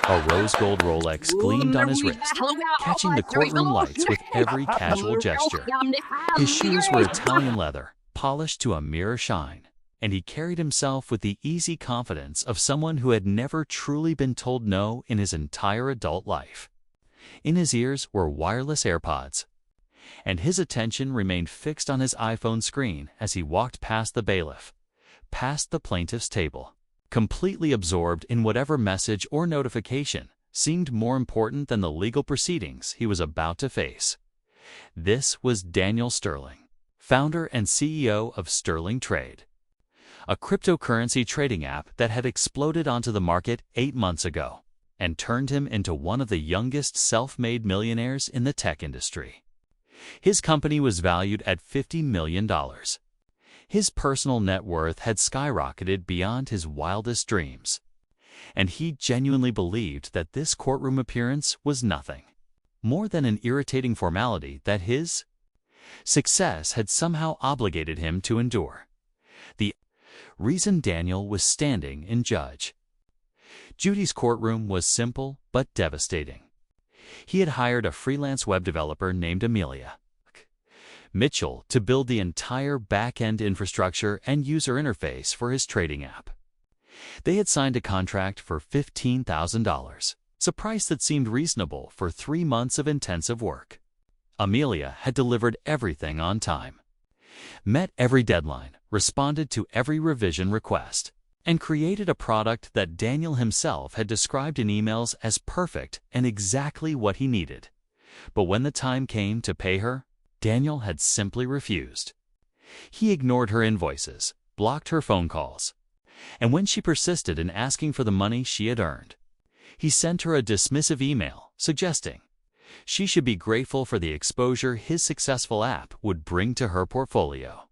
A rose gold Rolex gleamed on his wrist, catching the courtroom lights with every casual gesture. His shoes were Italian leather, polished to a mirror shine, and he carried himself with the easy confidence of someone who had never truly been told no in his entire adult life. In his ears were wireless AirPods, and his attention remained fixed on his iPhone screen as he walked past the bailiff, past the plaintiff's table, completely absorbed in whatever message or notification seemed more important than the legal proceedings he was about to face. This was Daniel Sterling, founder and CEO of Sterling Trade, a cryptocurrency trading app that had exploded onto the market 8 months ago and turned him into one of the youngest self-made millionaires in the tech industry. His company was valued at $50 million. His personal net worth had skyrocketed beyond his wildest dreams, and he genuinely believed that this courtroom appearance was nothing more than an irritating formality that his success had somehow obligated him to endure. The reason Daniel was standing in Judge Judy's courtroom was simple but devastating. He had hired a freelance web developer named Amelia Mitchell to build the entire back-end infrastructure and user interface for his trading app. They had signed a contract for $15,000, a price that seemed reasonable for 3 months of intensive work. Amelia had delivered everything on time, met every deadline, responded to every revision request, and created a product that Daniel himself had described in emails as perfect and exactly what he needed. But when the time came to pay her, Daniel had simply refused. He ignored her invoices, blocked her phone calls, and when she persisted in asking for the money she had earned, he sent her a dismissive email suggesting she should be grateful for the exposure his successful app would bring to her portfolio.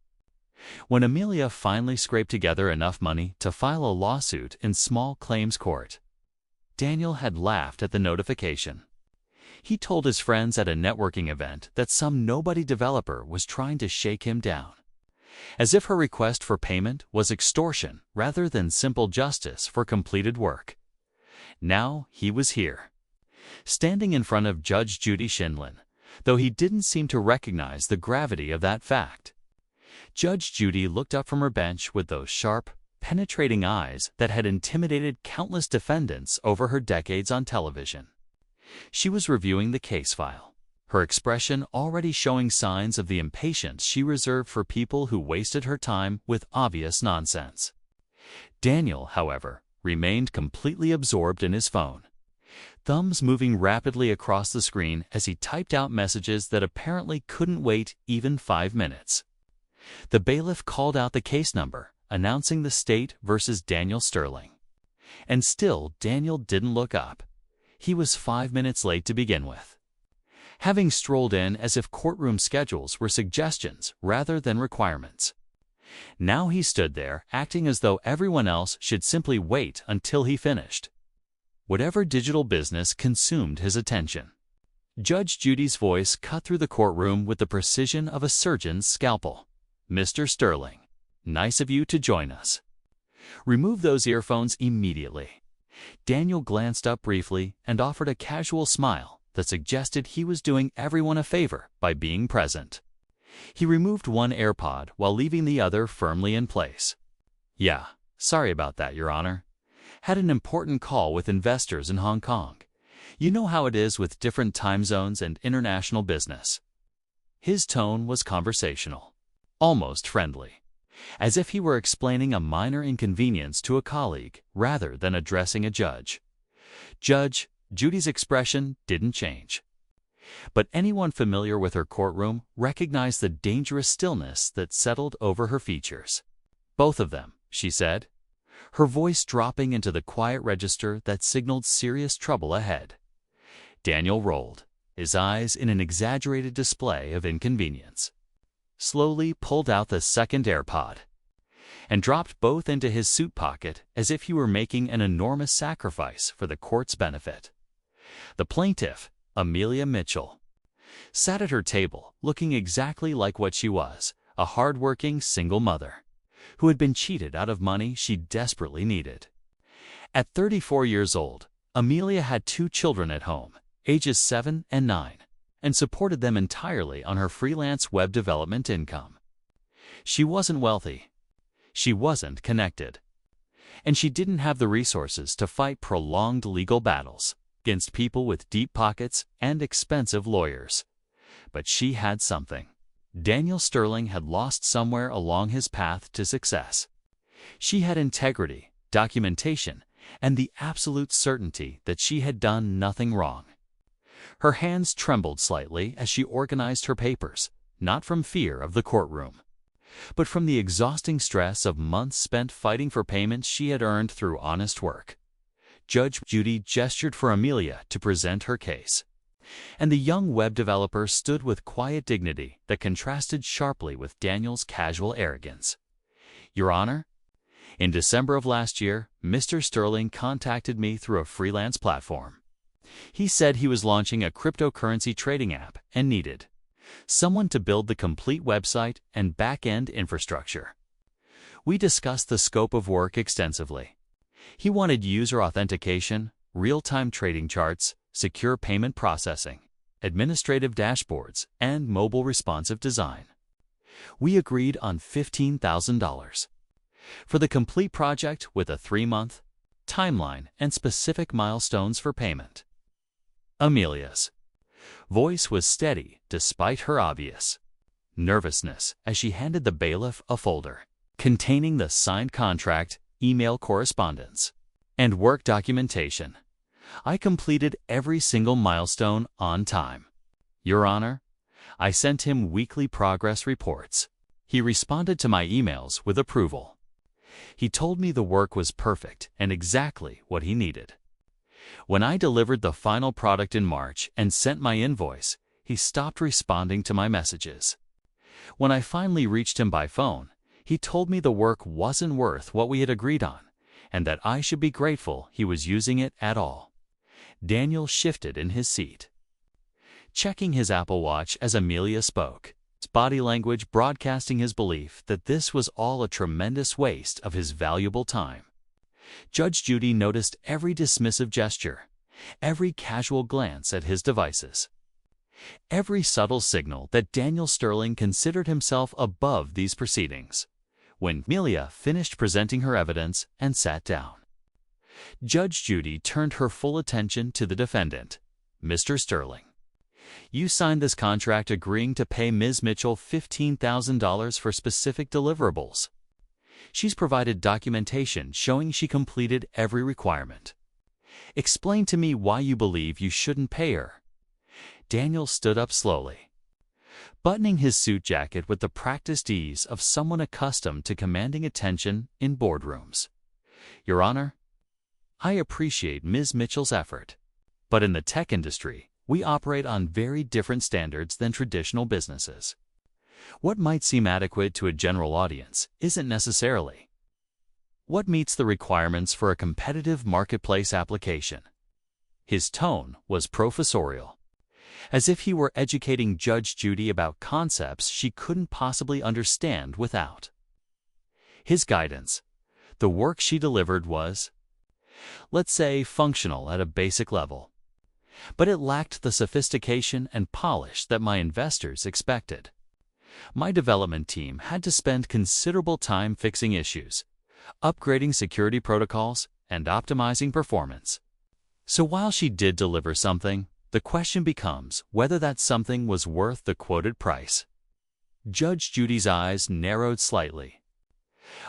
When Amelia finally scraped together enough money to file a lawsuit in small claims court, Daniel had laughed at the notification. He told his friends at a networking event that some nobody developer was trying to shake him down, as if her request for payment was extortion rather than simple justice for completed work. Now he was here, standing in front of Judge Judy Sheindlin, though he didn't seem to recognize the gravity of that fact. Judge Judy looked up from her bench with those sharp, penetrating eyes that had intimidated countless defendants over her decades on television. She was reviewing the case file, her expression already showing signs of the impatience she reserved for people who wasted her time with obvious nonsense. Daniel, however, remained completely absorbed in his phone, thumbs moving rapidly across the screen as he typed out messages that apparently couldn't wait even 5 minutes. The bailiff called out the case number, announcing the state versus Daniel Sterling. And still Daniel didn't look up. He was 5 minutes late to begin with, having strolled in as if courtroom schedules were suggestions rather than requirements. Now he stood there, acting as though everyone else should simply wait until he finished. Whatever digital business consumed his attention. Judge Judy's voice cut through the courtroom with the precision of a surgeon's scalpel. "Mr. Sterling, nice of you to join us. Remove those earphones immediately." Daniel glanced up briefly and offered a casual smile that suggested he was doing everyone a favor by being present. He removed one AirPod while leaving the other firmly in place. "Yeah, sorry about that, Your Honor. Had an important call with investors in Hong Kong. You know how it is with different time zones and international business." His tone was conversational, almost friendly, as if he were explaining a minor inconvenience to a colleague rather than addressing a judge. Judge Judy's expression didn't change, but anyone familiar with her courtroom recognized the dangerous stillness that settled over her features. "Both of them," she said, her voice dropping into the quiet register that signaled serious trouble ahead. Daniel rolled his eyes in an exaggerated display of inconvenience, slowly pulled out the second AirPod, and dropped both into his suit pocket as if he were making an enormous sacrifice for the court's benefit. The plaintiff, Amelia Mitchell, sat at her table looking exactly like what she was, a hard-working single mother who had been cheated out of money she desperately needed. At 34 years old, Amelia had 2 children at home, ages 7 and 9, and supported them entirely on her freelance web development income. She wasn't wealthy. She wasn't connected. And she didn't have the resources to fight prolonged legal battles against people with deep pockets and expensive lawyers. But she had something Daniel Sterling had lost somewhere along his path to success. She had integrity, documentation, and the absolute certainty that she had done nothing wrong. Her hands trembled slightly as she organized her papers, not from fear of the courtroom, but from the exhausting stress of months spent fighting for payments she had earned through honest work. Judge Judy gestured for Amelia to present her case, and the young web developer stood with quiet dignity that contrasted sharply with Daniel's casual arrogance. "Your Honor, in December of last year, Mr. Sterling contacted me through a freelance platform. He said he was launching a cryptocurrency trading app and needed someone to build the complete website and back-end infrastructure. We discussed the scope of work extensively. He wanted user authentication, real-time trading charts, secure payment processing, administrative dashboards, and mobile responsive design. We agreed on $15,000 for the complete project with a 3-month timeline and specific milestones for payment." Amelia's voice was steady despite her obvious nervousness as she handed the bailiff a folder containing the signed contract, email correspondence, and work documentation. "I completed every single milestone on time. Your Honor, I sent him weekly progress reports. He responded to my emails with approval. He told me the work was perfect and exactly what he needed. When I delivered the final product in March and sent my invoice, he stopped responding to my messages. When I finally reached him by phone, he told me the work wasn't worth what we had agreed on, and that I should be grateful he was using it at all." Daniel shifted in his seat, checking his Apple Watch as Amelia spoke, his body language broadcasting his belief that this was all a tremendous waste of his valuable time. Judge Judy noticed every dismissive gesture, every casual glance at his devices, every subtle signal that Daniel Sterling considered himself above these proceedings. When Amelia finished presenting her evidence and sat down, Judge Judy turned her full attention to the defendant. "Mr. Sterling, you signed this contract agreeing to pay Ms. Mitchell $15,000 for specific deliverables. She's provided documentation showing she completed every requirement. Explain to me why you believe you shouldn't pay her." Daniel stood up slowly, buttoning his suit jacket with the practiced ease of someone accustomed to commanding attention in boardrooms. "Your Honor, I appreciate Ms. Mitchell's effort, but in the tech industry, we operate on very different standards than traditional businesses. What might seem adequate to a general audience isn't necessarily what meets the requirements for a competitive marketplace application." His tone was professorial, as if he were educating Judge Judy about concepts she couldn't possibly understand without his guidance. The work she delivered was, let's say, functional at a basic level, but it lacked the sophistication and polish that my investors expected. My development team had to spend considerable time fixing issues, upgrading security protocols, and optimizing performance. So while she did deliver something, the question becomes whether that something was worth the quoted price. Judge Judy's eyes narrowed slightly,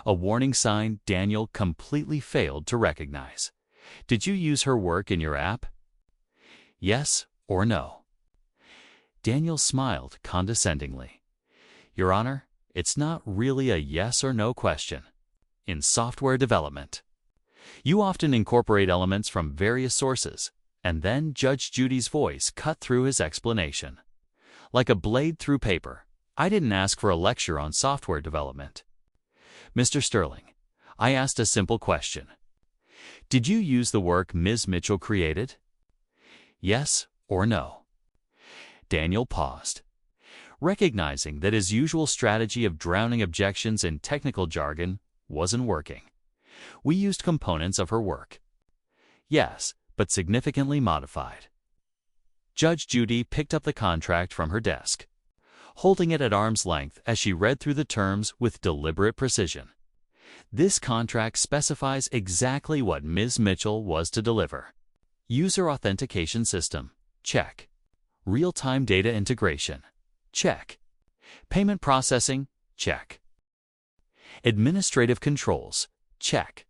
a warning sign Daniel completely failed to recognize. "Did you use her work in your app? Yes or no?" Daniel smiled condescendingly. "Your Honor, it's not really a yes or no question. In software development, you often incorporate elements from various sources," and then Judge Judy's voice cut through his explanation, like a blade through paper. "I didn't ask for a lecture on software development. Mr. Sterling, I asked a simple question. Did you use the work Ms. Mitchell created? Yes or no?" Daniel paused, recognizing that his usual strategy of drowning objections in technical jargon wasn't working. "We used components of her work. Yes, but significantly modified. Judge Judy picked up the contract from her desk, holding it at arm's length as she read through the terms with deliberate precision. This contract specifies exactly what Ms. Mitchell was to deliver. User authentication system, check. Real-time data integration, check. Payment processing, check. Administrative controls, check.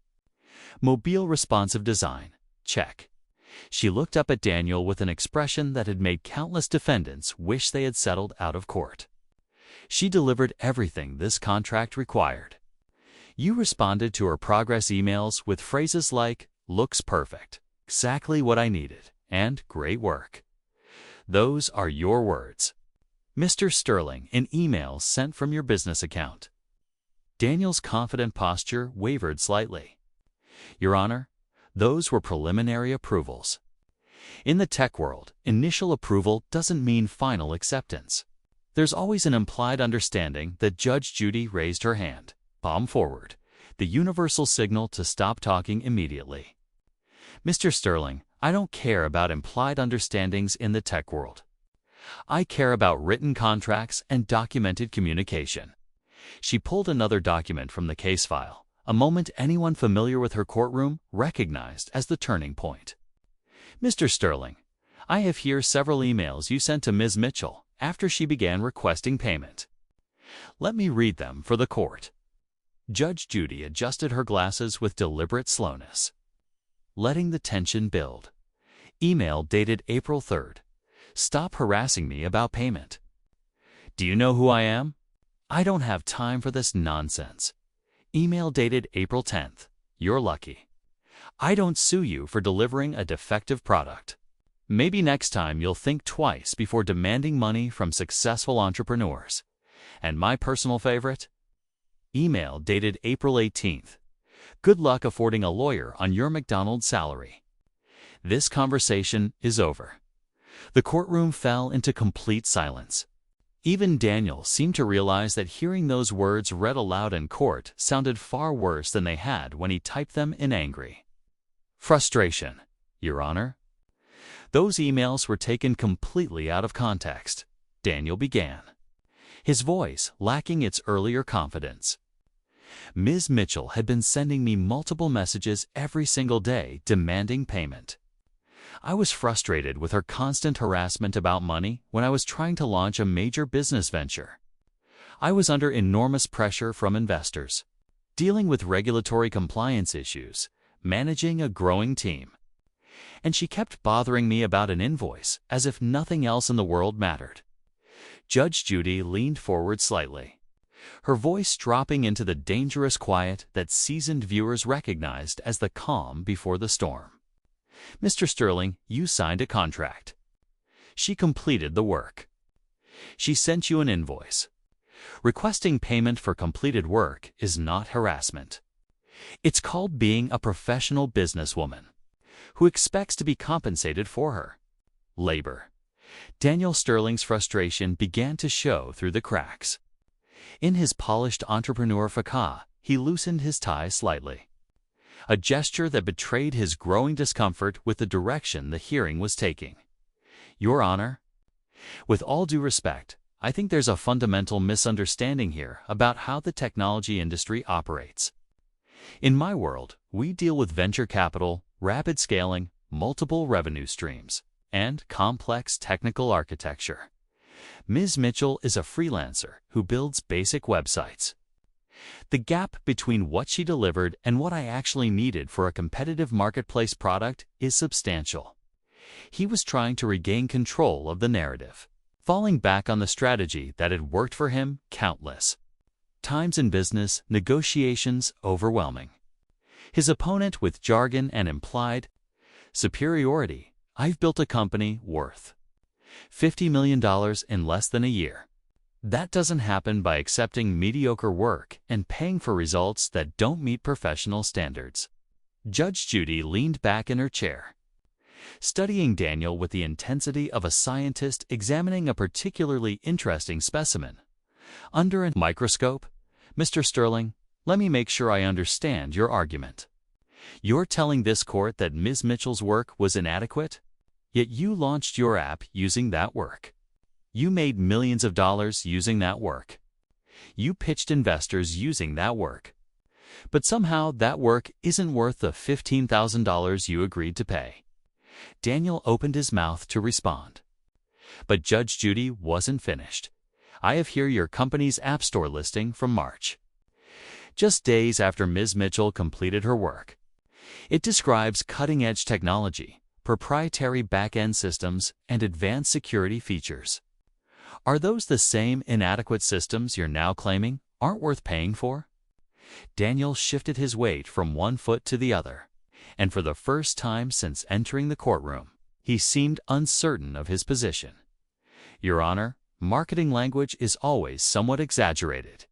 Mobile responsive design, check. She looked up at Daniel with an expression that had made countless defendants wish they had settled out of court. She delivered everything this contract required. You responded to her progress emails with phrases like, "Looks perfect, exactly what I needed, and great work." Those are your words. Mr. Sterling, in emails sent from your business account. Daniel's confident posture wavered slightly. Your Honor, those were preliminary approvals. In the tech world, initial approval doesn't mean final acceptance. There's always an implied understanding that Judge Judy raised her hand, palm forward, the universal signal to stop talking immediately. Mr. Sterling, I don't care about implied understandings in the tech world. I care about written contracts and documented communication. She pulled another document from the case file, a moment anyone familiar with her courtroom recognized as the turning point. Mr. Sterling, I have here several emails you sent to Ms. Mitchell after she began requesting payment. Let me read them for the court. Judge Judy adjusted her glasses with deliberate slowness, letting the tension build. Email dated April 3rd. Stop harassing me about payment. Do you know who I am? I don't have time for this nonsense. Email dated April 10th. You're lucky. I don't sue you for delivering a defective product. Maybe next time you'll think twice before demanding money from successful entrepreneurs. And my personal favorite? Email dated April 18th. Good luck affording a lawyer on your McDonald's salary. This conversation is over. The courtroom fell into complete silence. Even Daniel seemed to realize that hearing those words read aloud in court sounded far worse than they had when he typed them in angry frustration, Your Honor. Those emails were taken completely out of context, Daniel began, his voice lacking its earlier confidence. Ms. Mitchell had been sending me multiple messages every single day demanding payment. I was frustrated with her constant harassment about money when I was trying to launch a major business venture. I was under enormous pressure from investors, dealing with regulatory compliance issues, managing a growing team. And she kept bothering me about an invoice as if nothing else in the world mattered. Judge Judy leaned forward slightly, her voice dropping into the dangerous quiet that seasoned viewers recognized as the calm before the storm. Mr. Sterling, you signed a contract. She completed the work. She sent you an invoice. Requesting payment for completed work is not harassment. It's called being a professional businesswoman who expects to be compensated for her labor. Daniel Sterling's frustration began to show through the cracks. In his polished entrepreneur facade, he loosened his tie slightly, a gesture that betrayed his growing discomfort with the direction the hearing was taking. Your Honor, with all due respect, I think there's a fundamental misunderstanding here about how the technology industry operates. In my world, we deal with venture capital, rapid scaling, multiple revenue streams, and complex technical architecture. Ms. Mitchell is a freelancer who builds basic websites. The gap between what she delivered and what I actually needed for a competitive marketplace product is substantial. He was trying to regain control of the narrative, falling back on the strategy that had worked for him countless times in business, negotiations overwhelming. His opponent with jargon and implied superiority. I've built a company worth $50 million in less than a year. That doesn't happen by accepting mediocre work and paying for results that don't meet professional standards. Judge Judy leaned back in her chair, studying Daniel with the intensity of a scientist examining a particularly interesting specimen. Under a microscope, Mr. Sterling, let me make sure I understand your argument. You're telling this court that Ms. Mitchell's work was inadequate? Yet you launched your app using that work. You made millions of dollars using that work. You pitched investors using that work. But somehow that work isn't worth the $15,000 you agreed to pay. Daniel opened his mouth to respond. But Judge Judy wasn't finished. I have here your company's App Store listing from March, just days after Ms. Mitchell completed her work. It describes cutting-edge technology, proprietary back-end systems, and advanced security features. Are those the same inadequate systems you're now claiming aren't worth paying for? Daniel shifted his weight from one foot to the other, and for the first time since entering the courtroom, he seemed uncertain of his position. Your Honor, marketing language is always somewhat exaggerated.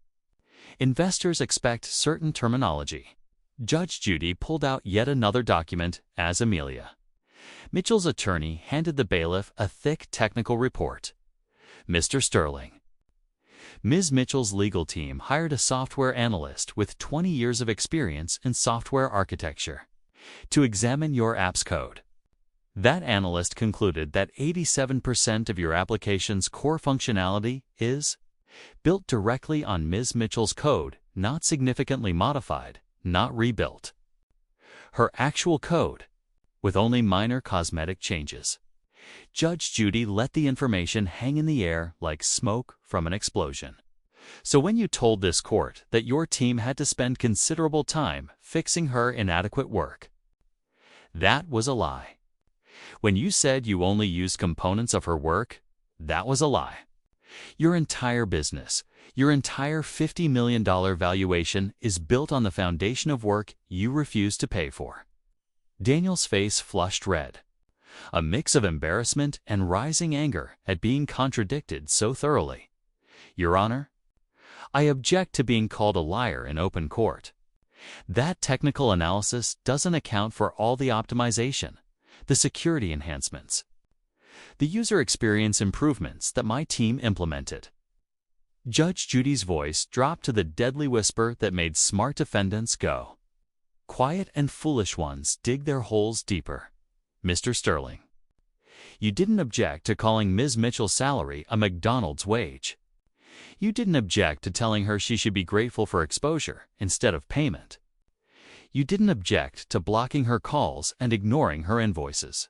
Investors expect certain terminology. Judge Judy pulled out yet another document as Amelia. Mitchell's attorney handed the bailiff a thick technical report. Mr. Sterling. Ms. Mitchell's legal team hired a software analyst with 20 years of experience in software architecture to examine your app's code. That analyst concluded that 87% of your application's core functionality is built directly on Ms. Mitchell's code, not significantly modified, not rebuilt. Her actual code, with only minor cosmetic changes. Judge Judy let the information hang in the air like smoke from an explosion. So when you told this court that your team had to spend considerable time fixing her inadequate work, that was a lie. When you said you only used components of her work, that was a lie. Your entire business, your entire $50 million valuation is built on the foundation of work you refuse to pay for. Daniel's face flushed red, a mix of embarrassment and rising anger at being contradicted so thoroughly. Your Honor, I object to being called a liar in open court. That technical analysis doesn't account for all the optimization, the security enhancements, the user experience improvements that my team implemented. Judge Judy's voice dropped to the deadly whisper that made smart defendants go. Quiet and foolish ones dig their holes deeper. Mr. Sterling, you didn't object to calling Ms. Mitchell's salary a McDonald's wage. You didn't object to telling her she should be grateful for exposure instead of payment. You didn't object to blocking her calls and ignoring her invoices.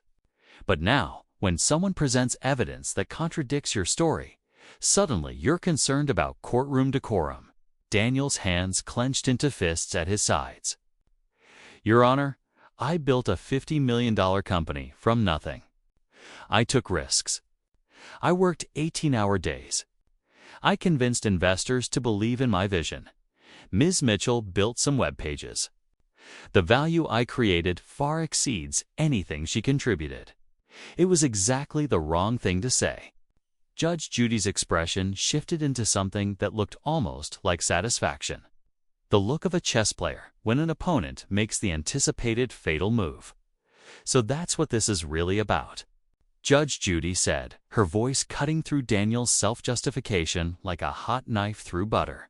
But now, when someone presents evidence that contradicts your story, suddenly you're concerned about courtroom decorum. Daniel's hands clenched into fists at his sides. Your Honor, I built a $50 million company from nothing. I took risks. I worked 18-hour days. I convinced investors to believe in my vision. Ms. Mitchell built some web pages. The value I created far exceeds anything she contributed. It was exactly the wrong thing to say. Judge Judy's expression shifted into something that looked almost like satisfaction. The look of a chess player when an opponent makes the anticipated fatal move. So that's what this is really about. Judge Judy said, her voice cutting through Daniel's self-justification like a hot knife through butter.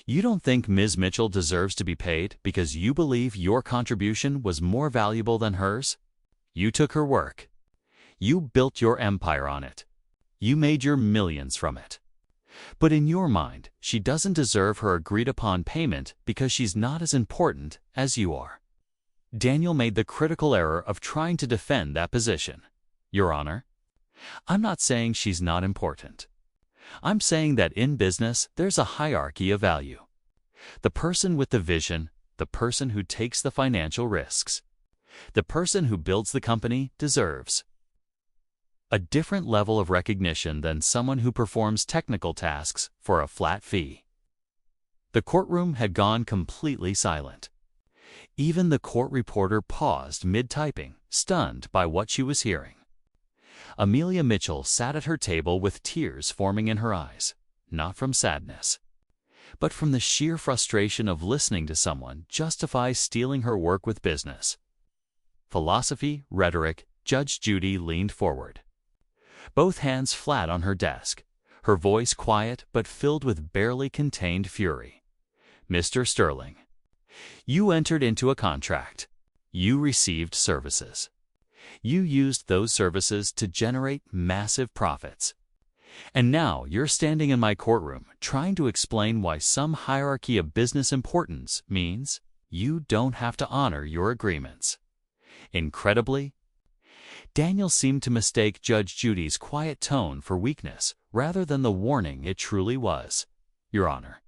You don't think Ms. Mitchell deserves to be paid because you believe your contribution was more valuable than hers? You took her work. You built your empire on it. You made your millions from it. But in your mind, she doesn't deserve her agreed-upon payment because she's not as important as you are. Daniel made the critical error of trying to defend that position. Your Honor, I'm not saying she's not important. I'm saying that in business, there's a hierarchy of value. The person with the vision, the person who takes the financial risks, the person who builds the company deserves a different level of recognition than someone who performs technical tasks for a flat fee. The courtroom had gone completely silent. Even the court reporter paused mid-typing, stunned by what she was hearing. Amelia Mitchell sat at her table with tears forming in her eyes, not from sadness, but from the sheer frustration of listening to someone justify stealing her work with business. Philosophy, rhetoric, Judge Judy leaned forward, both hands flat on her desk, her voice quiet but filled with barely contained fury. Mr. Sterling, You entered into a contract. You received services. You used those services to generate massive profits. And now you're standing in my courtroom trying to explain why some hierarchy of business importance means you don't have to honor your agreements. Incredibly, Daniel seemed to mistake Judge Judy's quiet tone for weakness rather than the warning it truly was. Your Honor,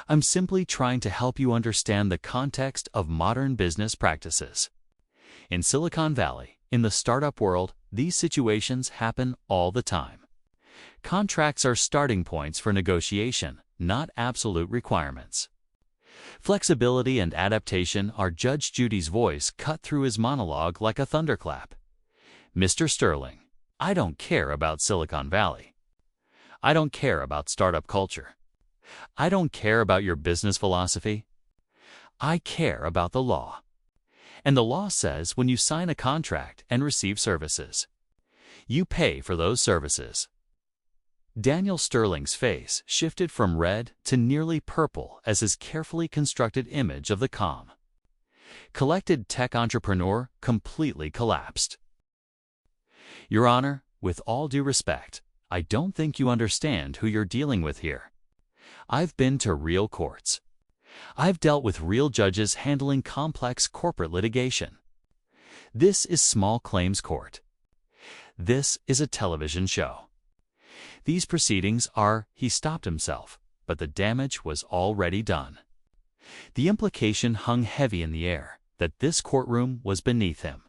I'm simply trying to help you understand the context of modern business practices. In Silicon Valley, in the startup world, these situations happen all the time. Contracts are starting points for negotiation, not absolute requirements. Flexibility and adaptation are Judge Judy's voice cut through his monologue like a thunderclap. Mr. Sterling, I don't care about Silicon Valley. I don't care about startup culture. I don't care about your business philosophy. I care about the law. And the law says when you sign a contract and receive services, you pay for those services. Daniel Sterling's face shifted from red to nearly purple as his carefully constructed image of the calm, collected tech entrepreneur completely collapsed. Your Honor, with all due respect, I don't think you understand who you're dealing with here. I've been to real courts. I've dealt with real judges handling complex corporate litigation. This is small claims court. This is a television show. These proceedings are, he stopped himself, but the damage was already done. The implication hung heavy in the air that this courtroom was beneath him,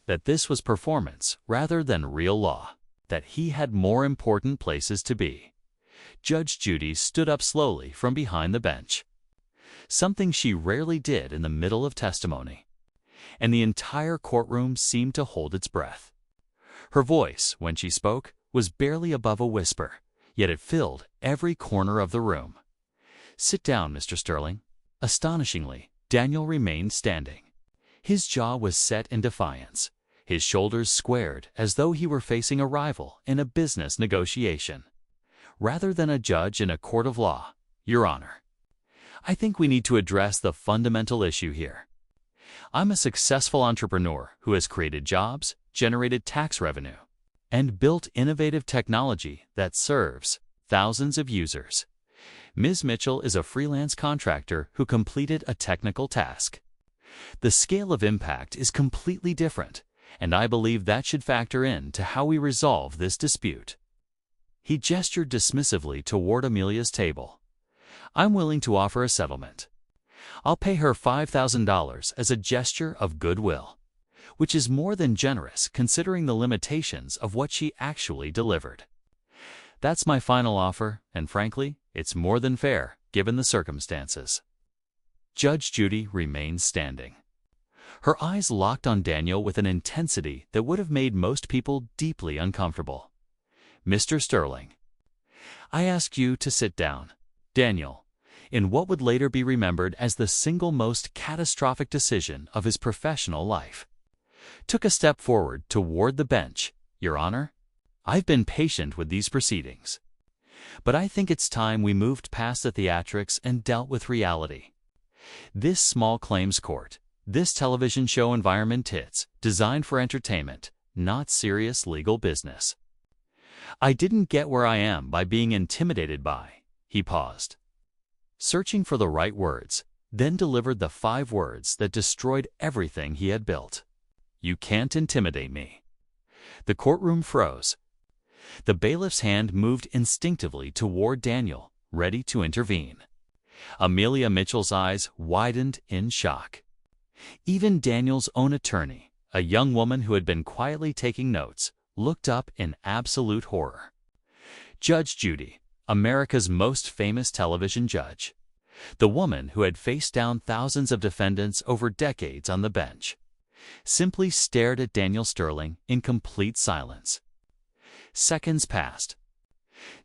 that this was performance rather than real law, that he had more important places to be. Judge Judy stood up slowly from behind the bench, something she rarely did in the middle of testimony, and the entire courtroom seemed to hold its breath. Her voice, when she spoke, was barely above a whisper, yet it filled every corner of the room. Sit down, Mr. Sterling. Astonishingly, Daniel remained standing. His jaw was set in defiance, his shoulders squared as though he were facing a rival in a business negotiation, rather than a judge in a court of law. Your Honor, I think we need to address the fundamental issue here. I'm a successful entrepreneur who has created jobs, generated tax revenue, and built innovative technology that serves thousands of users. Ms. Mitchell is a freelance contractor who completed a technical task. The scale of impact is completely different, and I believe that should factor in to how we resolve this dispute. He gestured dismissively toward Amelia's table. I'm willing to offer a settlement. I'll pay her $5,000 as a gesture of goodwill, which is more than generous considering the limitations of what she actually delivered. That's my final offer, and frankly, it's more than fair, given the circumstances. Judge Judy remained standing. Her eyes locked on Daniel with an intensity that would have made most people deeply uncomfortable. Mr. Sterling, I ask you to sit down. Daniel, in what would later be remembered as the single most catastrophic decision of his professional life, took a step forward toward the bench. Your Honor, I've been patient with these proceedings, but I think it's time we moved past the theatrics and dealt with reality. This small claims court, this television show environment, it's designed for entertainment, not serious legal business. I didn't get where I am by being intimidated by. He paused, searching for the right words, then delivered the 5 words that destroyed everything he had built. You can't intimidate me. The courtroom froze. The bailiff's hand moved instinctively toward Daniel, ready to intervene. Amelia Mitchell's eyes widened in shock. Even Daniel's own attorney, a young woman who had been quietly taking notes, looked up in absolute horror. Judge Judy, America's most famous television judge, the woman who had faced down thousands of defendants over decades on the bench, simply stared at Daniel Sterling in complete silence. Seconds passed.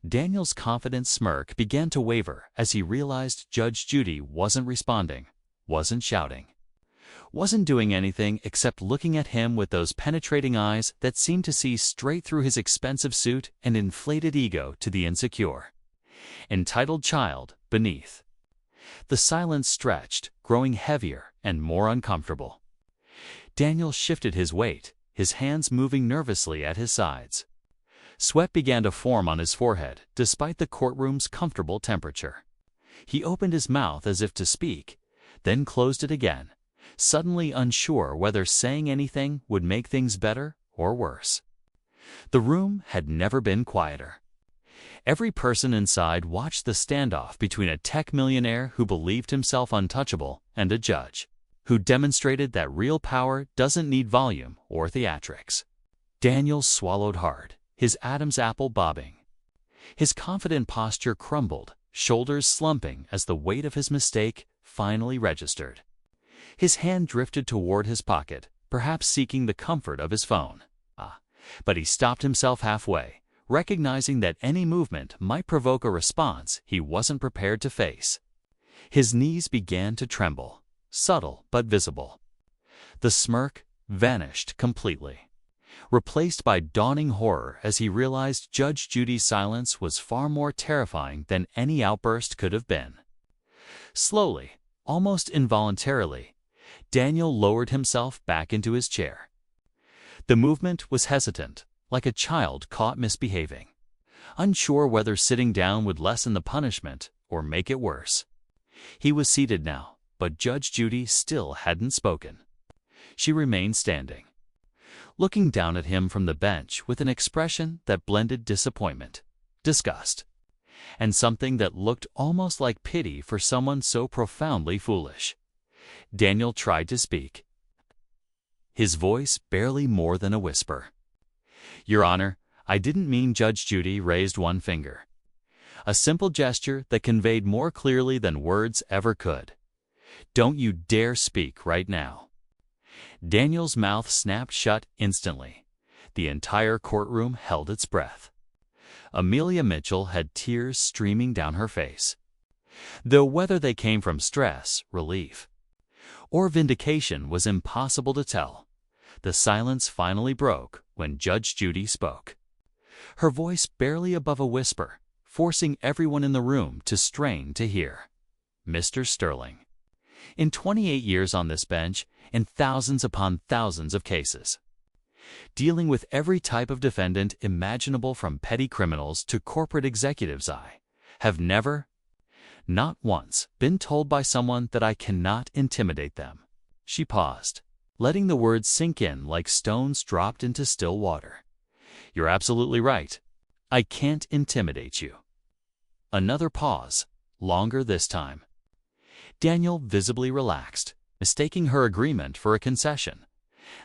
Daniel's confident smirk began to waver as he realized Judge Judy wasn't responding, wasn't shouting, wasn't doing anything except looking at him with those penetrating eyes that seemed to see straight through his expensive suit and inflated ego to the insecure, entitled child beneath. The silence stretched, growing heavier and more uncomfortable. Daniel shifted his weight, his hands moving nervously at his sides. Sweat began to form on his forehead, despite the courtroom's comfortable temperature. He opened his mouth as if to speak, then closed it again, suddenly unsure whether saying anything would make things better or worse. The room had never been quieter. Every person inside watched the standoff between a tech millionaire who believed himself untouchable and a judge who demonstrated that real power doesn't need volume or theatrics. Daniel swallowed hard, his Adam's apple bobbing. His confident posture crumbled, shoulders slumping as the weight of his mistake finally registered. His hand drifted toward his pocket, perhaps seeking the comfort of his phone. But he stopped himself halfway, recognizing that any movement might provoke a response he wasn't prepared to face. His knees began to tremble, subtle but visible. The smirk vanished completely, replaced by dawning horror as he realized Judge Judy's silence was far more terrifying than any outburst could have been. Slowly, almost involuntarily, Daniel lowered himself back into his chair. The movement was hesitant, like a child caught misbehaving, unsure whether sitting down would lessen the punishment or make it worse. He was seated now, but Judge Judy still hadn't spoken. She remained standing, looking down at him from the bench with an expression that blended disappointment, disgust, and something that looked almost like pity for someone so profoundly foolish. Daniel tried to speak, his voice barely more than a whisper. "Your Honor, I didn't mean." Judge Judy raised one finger, a simple gesture that conveyed more clearly than words ever could. "Don't you dare speak right now." Daniel's mouth snapped shut instantly. The entire courtroom held its breath. Amelia Mitchell had tears streaming down her face, though whether they came from stress, relief, or vindication was impossible to tell. The silence finally broke when Judge Judy spoke, her voice barely above a whisper, forcing everyone in the room to strain to hear. "Mr. Sterling, in 28 years on this bench, in thousands upon thousands of cases, dealing with every type of defendant imaginable from petty criminals to corporate executives, I have never, not once, been told by someone that I cannot intimidate them." She paused, letting the words sink in like stones dropped into still water. "You're absolutely right. I can't intimidate you." Another pause, longer this time. Daniel visibly relaxed, mistaking her agreement for a concession.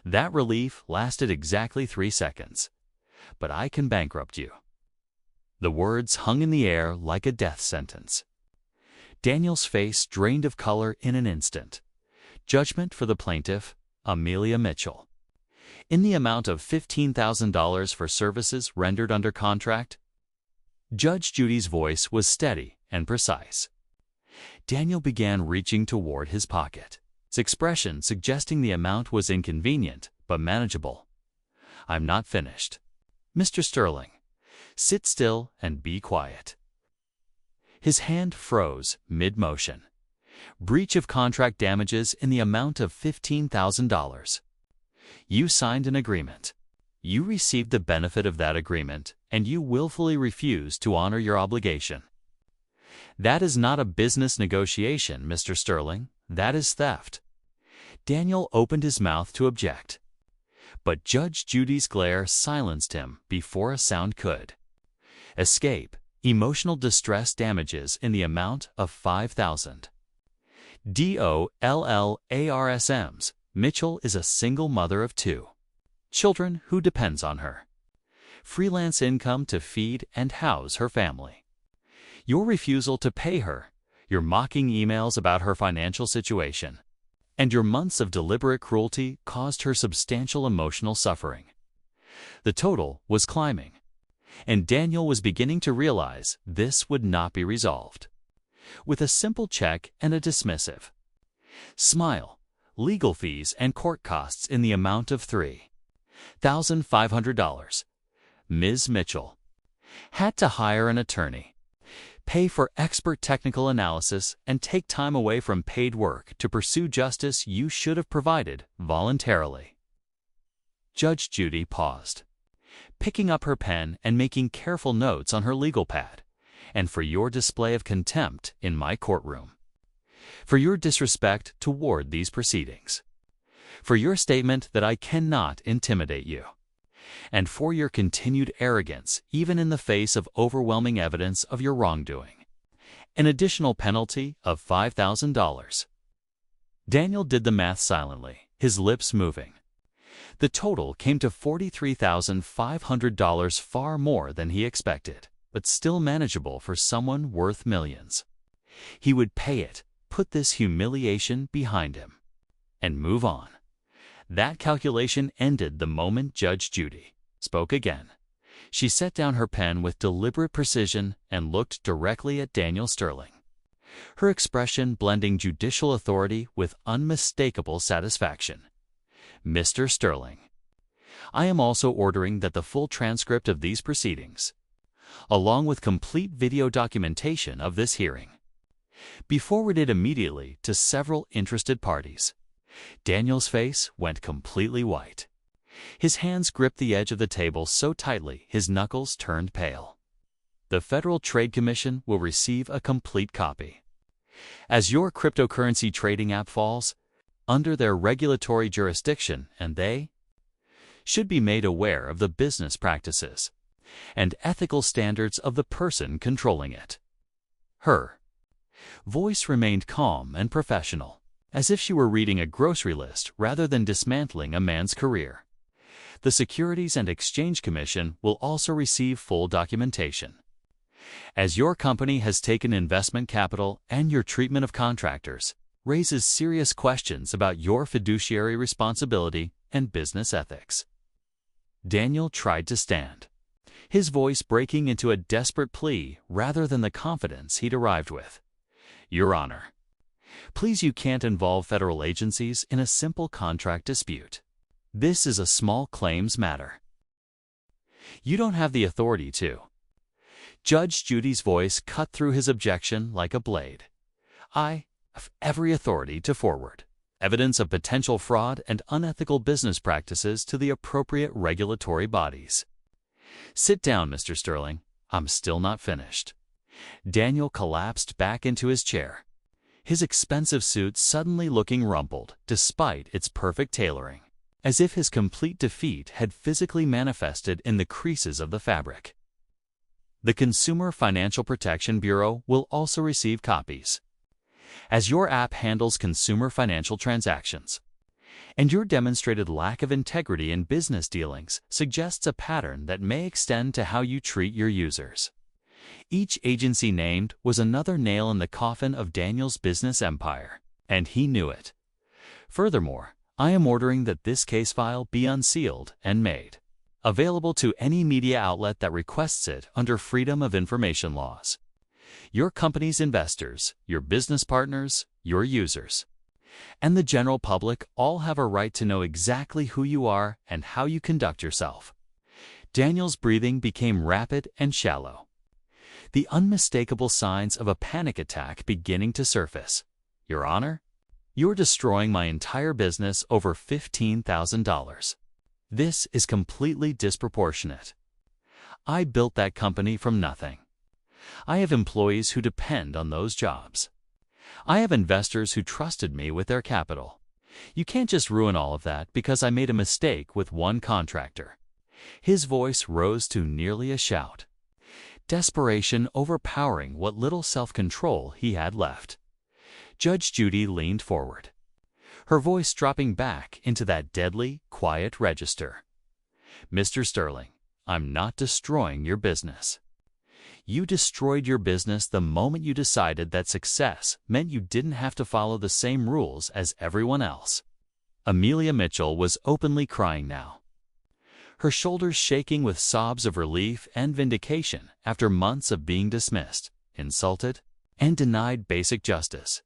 That relief lasted exactly 3 seconds. "But I can bankrupt you." The words hung in the air like a death sentence. Daniel's face drained of color in an instant. Judgment for the plaintiff, Amelia Mitchell, in the amount of $15,000 for services rendered under contract. Judge Judy's voice was steady and precise. Daniel began reaching toward his pocket, its expression suggesting the amount was inconvenient but manageable. "I'm not finished. Mr. Sterling, sit still and be quiet." His hand froze mid-motion. "Breach of contract damages in the amount of $15,000. You signed an agreement. You received the benefit of that agreement, and you willfully refused to honor your obligation. That is not a business negotiation, Mr. Sterling. That is theft." Daniel opened his mouth to object, but Judge Judy's glare silenced him before a sound could escape. "Emotional distress damages in the amount of $5,000. DOLLARSMs. Mitchell is a single mother of 2 children who depends on her freelance income to feed and house her family. Your refusal to pay her, your mocking emails about her financial situation, and your months of deliberate cruelty caused her substantial emotional suffering." The total was climbing, and Daniel was beginning to realize this would not be resolved with a simple check and a dismissive smile. Legal fees and court costs in the amount of $3,500. Ms. Mitchell had to hire an attorney, pay for expert technical analysis, and take time away from paid work to pursue justice you should have provided voluntarily. Judge Judy paused, picking up her pen and making careful notes on her legal pad. And for your display of contempt in my courtroom. For your disrespect toward these proceedings. For your statement that I cannot intimidate you. And for your continued arrogance, even in the face of overwhelming evidence of your wrongdoing. An additional penalty of $5,000. Daniel did the math silently, his lips moving. The total came to $43,500, far more than he expected, but still manageable for someone worth millions. He would pay it, put this humiliation behind him, and move on. That calculation ended the moment Judge Judy spoke again. She set down her pen with deliberate precision and looked directly at Daniel Sterling, her expression blending judicial authority with unmistakable satisfaction. Mr. Sterling, I am also ordering that the full transcript of these proceedings, along with complete video documentation of this hearing, be forwarded immediately to several interested parties. Daniel's face went completely white. His hands gripped the edge of the table so tightly his knuckles turned pale. The Federal Trade Commission will receive a complete copy. As your cryptocurrency trading app falls under their regulatory jurisdiction, and they should be made aware of the business practices and ethical standards of the person controlling it. Her voice remained calm and professional, as if she were reading a grocery list rather than dismantling a man's career. The Securities and Exchange Commission will also receive full documentation. As your company has taken investment capital and your treatment of contractors raises serious questions about your fiduciary responsibility and business ethics. Daniel tried to stand, his voice breaking into a desperate plea rather than the confidence he'd arrived with. Your Honor, please, you can't involve federal agencies in a simple contract dispute. This is a small claims matter. You don't have the authority to. Judge Judy's voice cut through his objection like a blade. I have every authority to forward evidence of potential fraud and unethical business practices to the appropriate regulatory bodies. Sit down, Mr. Sterling. I'm still not finished. Daniel collapsed back into his chair, his expensive suit suddenly looking rumpled despite its perfect tailoring, as if his complete defeat had physically manifested in the creases of the fabric. The Consumer Financial Protection Bureau will also receive copies. As your app handles consumer financial transactions, and your demonstrated lack of integrity in business dealings suggests a pattern that may extend to how you treat your users. Each agency named was another nail in the coffin of Daniel's business empire, and he knew it. Furthermore, I am ordering that this case file be unsealed and made available to any media outlet that requests it under Freedom of Information laws. Your company's investors, your business partners, your users, and the general public all have a right to know exactly who you are and how you conduct yourself. Daniel's breathing became rapid and shallow, the unmistakable signs of a panic attack beginning to surface. Your Honor, you're destroying my entire business over $15,000. This is completely disproportionate. I built that company from nothing. I have employees who depend on those jobs. I have investors who trusted me with their capital. You can't just ruin all of that because I made a mistake with one contractor. His voice rose to nearly a shout, desperation overpowering what little self-control he had left. Judge Judy leaned forward, her voice dropping back into that deadly, quiet register. Mr. Sterling, I'm not destroying your business. You destroyed your business the moment you decided that success meant you didn't have to follow the same rules as everyone else. Amelia Mitchell was openly crying now, her shoulders shaking with sobs of relief and vindication after months of being dismissed, insulted, and denied basic justice.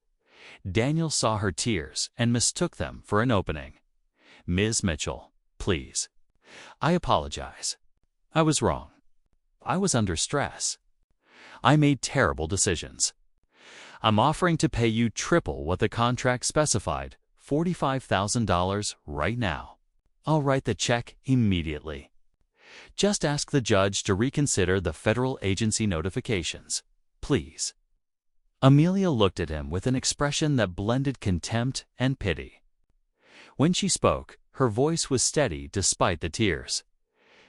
Daniel saw her tears and mistook them for an opening. Ms. Mitchell, please. I apologize. I was wrong. I was under stress. I made terrible decisions. I'm offering to pay you triple what the contract specified, $45,000 right now. I'll write the check immediately. Just ask the judge to reconsider the federal agency notifications, please." Amelia looked at him with an expression that blended contempt and pity. When she spoke, her voice was steady despite the tears.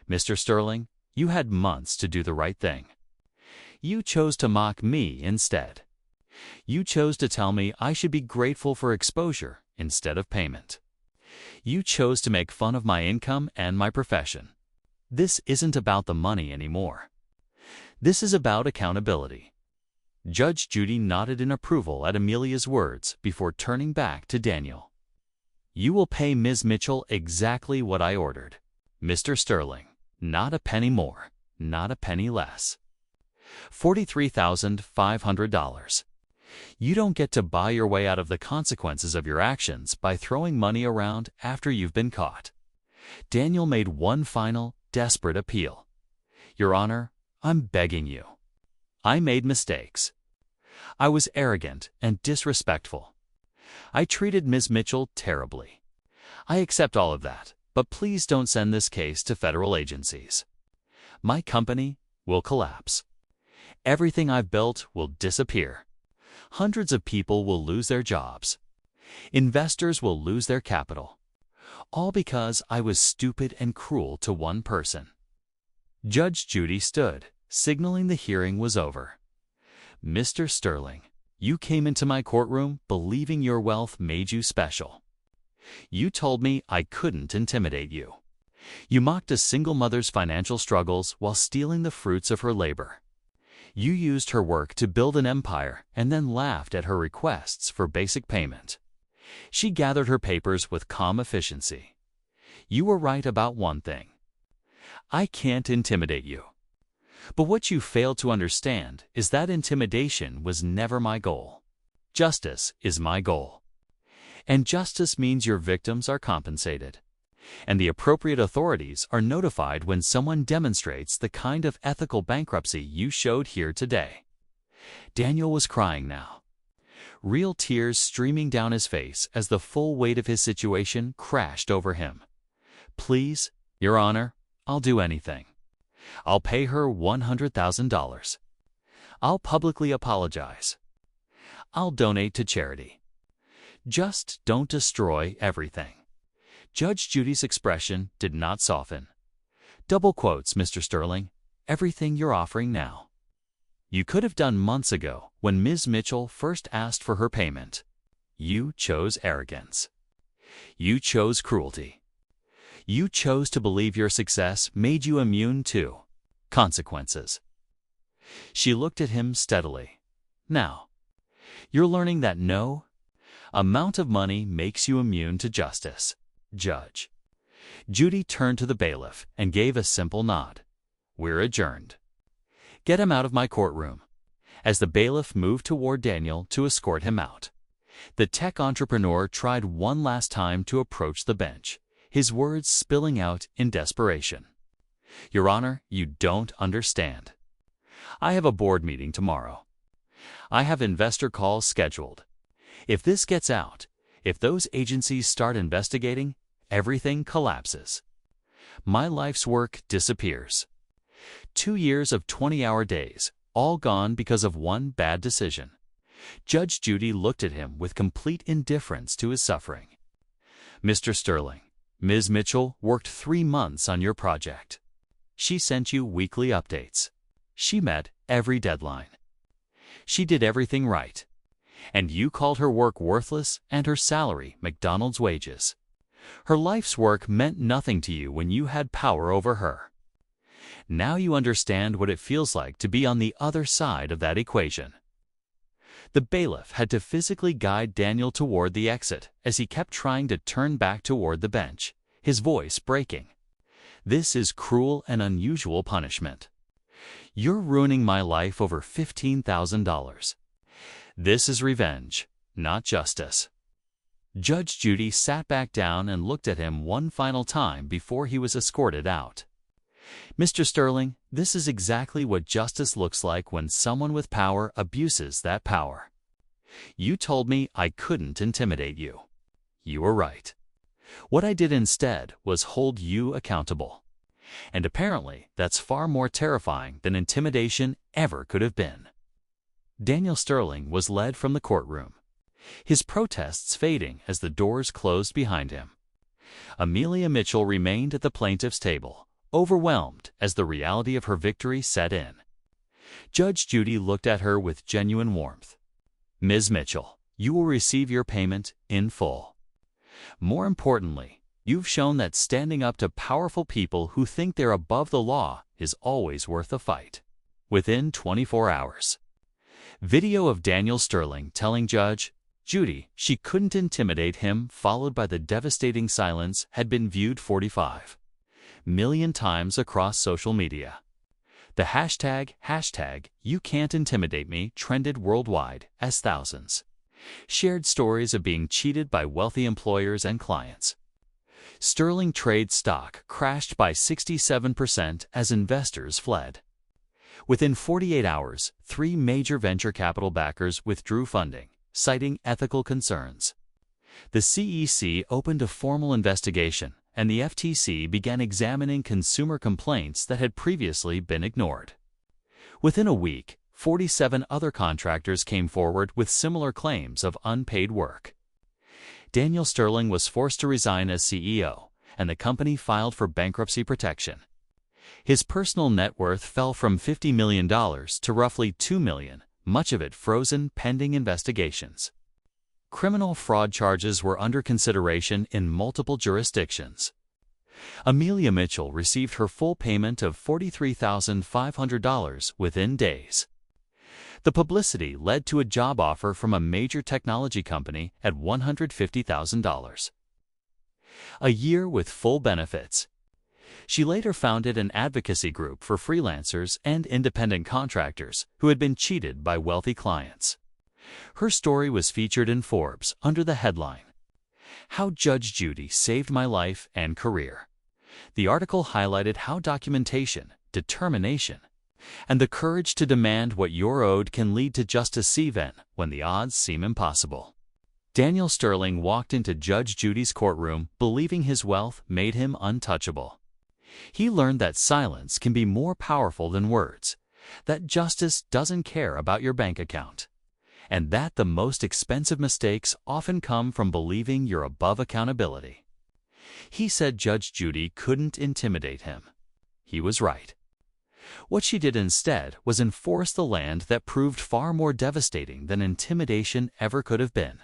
"Mr. Sterling, you had months to do the right thing. You chose to mock me instead. You chose to tell me I should be grateful for exposure instead of payment. You chose to make fun of my income and my profession. This isn't about the money anymore. This is about accountability." Judge Judy nodded in approval at Amelia's words before turning back to Daniel. "You will pay Ms. Mitchell exactly what I ordered, Mr. Sterling. Not a penny more, not a penny less. $43,500. You don't get to buy your way out of the consequences of your actions by throwing money around after you've been caught." Daniel made one final, desperate appeal. "Your Honor, I'm begging you. I made mistakes. I was arrogant and disrespectful. I treated Ms. Mitchell terribly. I accept all of that, but please don't send this case to federal agencies. My company will collapse. Everything I've built will disappear. Hundreds of people will lose their jobs. Investors will lose their capital. All because I was stupid and cruel to one person." Judge Judy stood, signaling the hearing was over. "Mr. Sterling, you came into my courtroom believing your wealth made you special. You told me I couldn't intimidate you. You mocked a single mother's financial struggles while stealing the fruits of her labor. You used her work to build an empire and then laughed at her requests for basic payment. She gathered her papers with calm efficiency. You were right about one thing. I can't intimidate you. But what you failed to understand is that intimidation was never my goal. Justice is my goal. And justice means your victims are compensated, and the appropriate authorities are notified when someone demonstrates the kind of ethical bankruptcy you showed here today." Daniel was crying now, real tears streaming down his face as the full weight of his situation crashed over him. "Please, Your Honor, I'll do anything. I'll pay her $100,000. I'll publicly apologize. I'll donate to charity. Just don't destroy everything." Judge Judy's expression did not soften. "Double quotes, Mr. Sterling. Everything you're offering now. You could have done months ago when Ms. Mitchell first asked for her payment. You chose arrogance. You chose cruelty. You chose to believe your success made you immune to consequences." She looked at him steadily. "Now, you're learning that no amount of money makes you immune to justice, Judge." Judy turned to the bailiff and gave a simple nod. "We're adjourned. Get him out of my courtroom." As the bailiff moved toward Daniel to escort him out, the tech entrepreneur tried one last time to approach the bench, his words spilling out in desperation. "Your Honor, you don't understand. I have a board meeting tomorrow. I have investor calls scheduled. If this gets out, if those agencies start investigating, everything collapses. My life's work disappears. 2 years of 20-hour days, all gone because of one bad decision." Judge Judy looked at him with complete indifference to his suffering. "Mr. Sterling, Ms. Mitchell worked 3 months on your project. She sent you weekly updates. She met every deadline. She did everything right. And you called her work worthless and her salary McDonald's wages. Her life's work meant nothing to you when you had power over her. Now you understand what it feels like to be on the other side of that equation." The bailiff had to physically guide Daniel toward the exit as he kept trying to turn back toward the bench, his voice breaking. "This is cruel and unusual punishment. You're ruining my life over $15,000. This is revenge, not justice." Judge Judy sat back down and looked at him one final time before he was escorted out. Mr. Sterling, this is exactly what justice looks like when someone with power abuses that power. You told me I couldn't intimidate you. You were right. What I did instead was hold you accountable. And apparently, that's far more terrifying than intimidation ever could have been. Daniel Sterling was led from the courtroom, his protests fading as the doors closed behind him. Amelia Mitchell remained at the plaintiff's table, overwhelmed as the reality of her victory set in. Judge Judy looked at her with genuine warmth. Ms. Mitchell, you will receive your payment in full. More importantly, you've shown that standing up to powerful people who think they're above the law is always worth a fight. Within 24 hours. Video of Daniel Sterling telling Judge Judy she couldn't intimidate him, followed by the devastating silence, had been viewed 45 million times across social media. The hashtag you can't intimidate me trended worldwide as thousands shared stories of being cheated by wealthy employers and clients. Sterling trade stock crashed by 67% as investors fled. Within 48 hours, 3 major venture capital backers withdrew funding, citing ethical concerns. The CEC opened a formal investigation, and the FTC began examining consumer complaints that had previously been ignored. Within a week, 47 other contractors came forward with similar claims of unpaid work. Daniel Sterling was forced to resign as CEO, and the company filed for bankruptcy protection. His personal net worth fell from $50 million to roughly $2 million, much of it frozen pending investigations. Criminal fraud charges were under consideration in multiple jurisdictions. Amelia Mitchell received her full payment of $43,500 within days. The publicity led to a job offer from a major technology company at $150,000. A year with full benefits. She later founded an advocacy group for freelancers and independent contractors who had been cheated by wealthy clients. Her story was featured in Forbes under the headline, "How Judge Judy Saved My Life and Career." The article highlighted how documentation, determination, and the courage to demand what you're owed can lead to justice even when the odds seem impossible. Daniel Sterling walked into Judge Judy's courtroom believing his wealth made him untouchable. He learned that silence can be more powerful than words, that justice doesn't care about your bank account, and that the most expensive mistakes often come from believing you're above accountability. He said Judge Judy couldn't intimidate him. He was right. What she did instead was enforce the land that proved far more devastating than intimidation ever could have been.